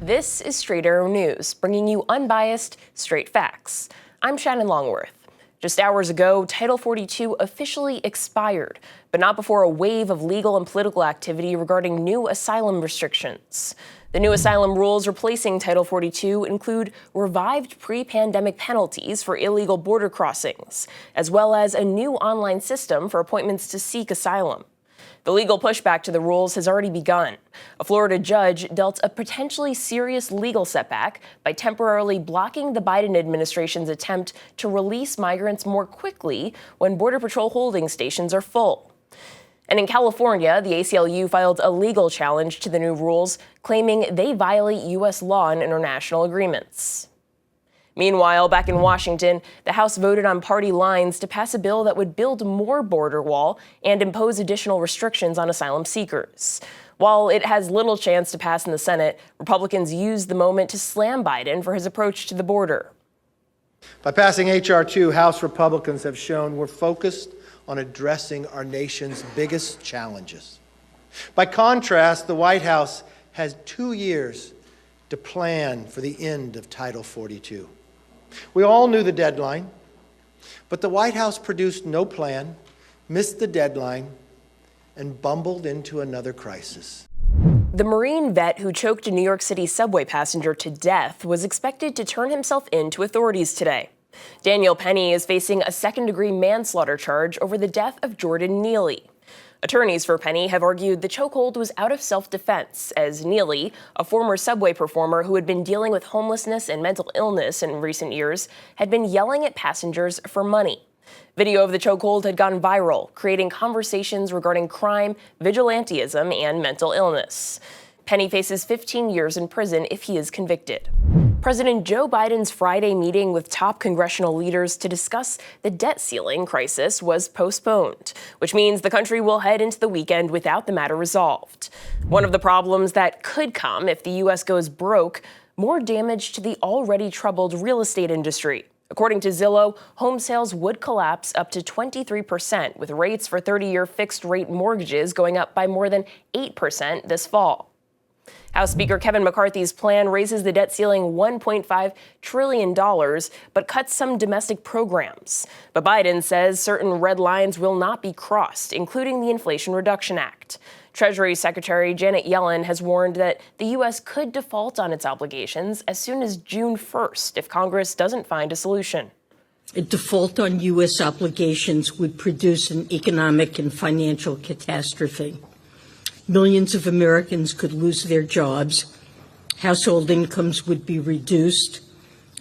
This is Straight Arrow News, bringing you unbiased, straight facts. I'm Shannon Longworth. Just hours ago, Title 42 officially expired, but not before a wave of legal and political activity regarding new asylum restrictions. The new asylum rules replacing Title 42 include revived pre-pandemic penalties for illegal border crossings, as well as a new online system for appointments to seek asylum. The legal pushback to the rules has already begun. A Florida judge dealt a potentially serious legal setback by temporarily blocking the Biden administration's attempt to release migrants more quickly when Border Patrol holding stations are full. And in California, the ACLU filed a legal challenge to the new rules, claiming they violate U.S. law and international agreements. Meanwhile, back in Washington, the House voted on party lines to pass a bill that would build more border wall and impose additional restrictions on asylum seekers. While it has little chance to pass in the Senate, Republicans used the moment to slam Biden for his approach to the border. By passing H.R. 2, House Republicans have shown we're focused on addressing our nation's biggest challenges. By contrast, the White House has 2 years to plan for the end of Title 42. We all knew the deadline, but the White House produced no plan, missed the deadline, and bumbled into another crisis. The Marine vet who choked a New York City subway passenger to death was expected to turn himself in to authorities today. Daniel Penny is facing a second-degree manslaughter charge over the death of Jordan Neely. Attorneys for Penny have argued the chokehold was out of self-defense, as Neely, a former subway performer who had been dealing with homelessness and mental illness in recent years, had been yelling at passengers for money. Video of the chokehold had gone viral, creating conversations regarding crime, vigilantism, and mental illness. Penny faces 15 years in prison if he is convicted. President Joe Biden's Friday meeting with top congressional leaders to discuss the debt ceiling crisis was postponed, which means the country will head into the weekend without the matter resolved. One of the problems that could come if the U.S. goes broke, more damage to the already troubled real estate industry. According to Zillow, home sales would collapse up to 23%, with rates for 30-year fixed-rate mortgages going up by more than 8% this fall. House Speaker Kevin McCarthy's plan raises the debt ceiling $1.5 trillion, but cuts some domestic programs. But Biden says certain red lines will not be crossed, including the Inflation Reduction Act. Treasury Secretary Janet Yellen has warned that the U.S. could default on its obligations as soon as June 1st if Congress doesn't find a solution. A default on U.S. obligations would produce an economic and financial catastrophe. Millions of Americans could lose their jobs, household incomes would be reduced,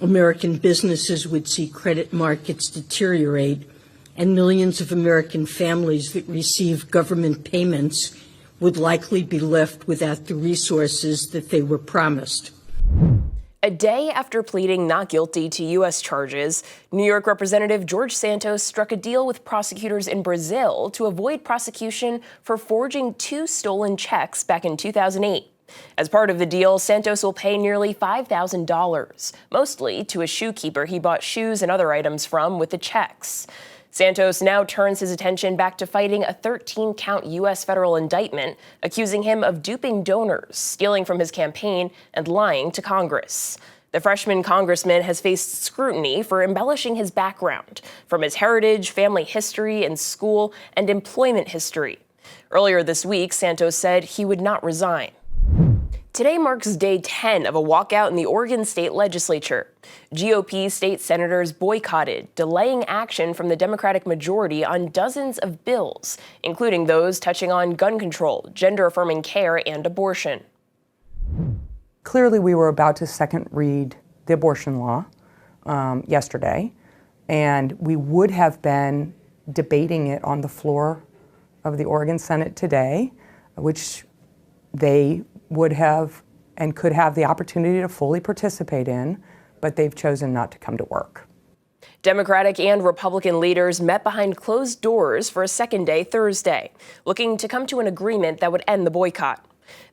American businesses would see credit markets deteriorate, and millions of American families that receive government payments would likely be left without the resources that they were promised. A day after pleading not guilty to U.S. charges, New York Representative George Santos struck a deal with prosecutors in Brazil to avoid prosecution for forging 2 stolen checks back in 2008. As part of the deal, Santos will pay nearly $5,000, mostly to a shoe keeper he bought shoes and other items from with the checks. Santos now turns his attention back to fighting a 13-count U.S. federal indictment accusing him of duping donors, stealing from his campaign, and lying to Congress. The freshman congressman has faced scrutiny for embellishing his background, from his heritage, family history, and school and employment history. Earlier this week, Santos said he would not resign. Today marks day 10 of a walkout in the Oregon state legislature. GOP state senators boycotted, delaying action from the Democratic majority on dozens of bills, including those touching on gun control, gender-affirming care, and abortion. Clearly, we were about to second read the abortion law yesterday, and we would have been debating it on the floor of the Oregon Senate today, which they would have and could have the opportunity to fully participate in, but they've chosen not to come to work. Democratic and Republican leaders met behind closed doors for a second day Thursday, looking to come to an agreement that would end the boycott.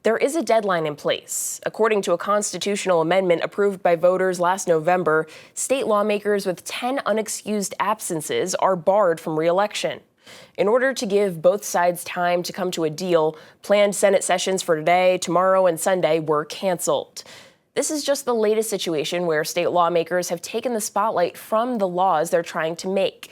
There is a deadline in place. According to a constitutional amendment approved by voters last November, state lawmakers with 10 unexcused absences are barred from re-election. In order to give both sides time to come to a deal, planned Senate sessions for today, tomorrow, and Sunday were canceled. This is just the latest situation where state lawmakers have taken the spotlight from the laws they're trying to make.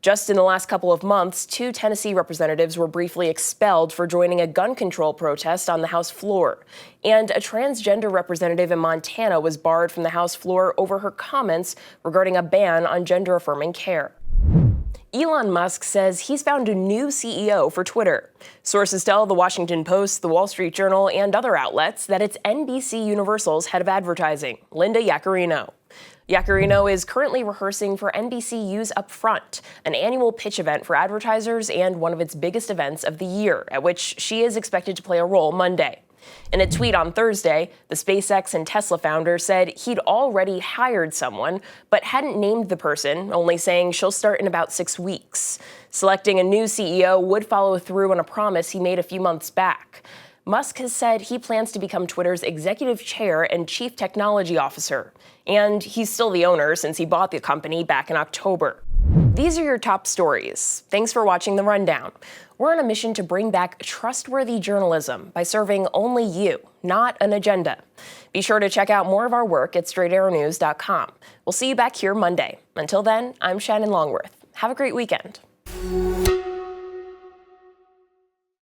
Just in the last couple of months, 2 Tennessee representatives were briefly expelled for joining a gun control protest on the House floor. And a transgender representative in Montana was barred from the House floor over her comments regarding a ban on gender-affirming care. Elon Musk says he's found a new CEO for Twitter. Sources tell The Washington Post, The Wall Street Journal, and other outlets that it's NBC Universal's head of advertising, Linda Yaccarino. Yaccarino is currently rehearsing for NBCU's Upfront, an annual pitch event for advertisers and one of its biggest events of the year, at which she is expected to play a role Monday. In a tweet on Thursday, the SpaceX and Tesla founder said he'd already hired someone, but hadn't named the person, only saying she'll start in about 6 weeks. Selecting a new CEO would follow through on a promise he made a few months back. Musk has said he plans to become Twitter's executive chair and chief technology officer. And he's still the owner since he bought the company back in October. These are your top stories. Thanks for watching The Rundown. We're on a mission to bring back trustworthy journalism by serving only you, not an agenda. Be sure to check out more of our work at straightarrownews.com. We'll see you back here Monday. Until then, I'm Shannon Longworth. Have a great weekend.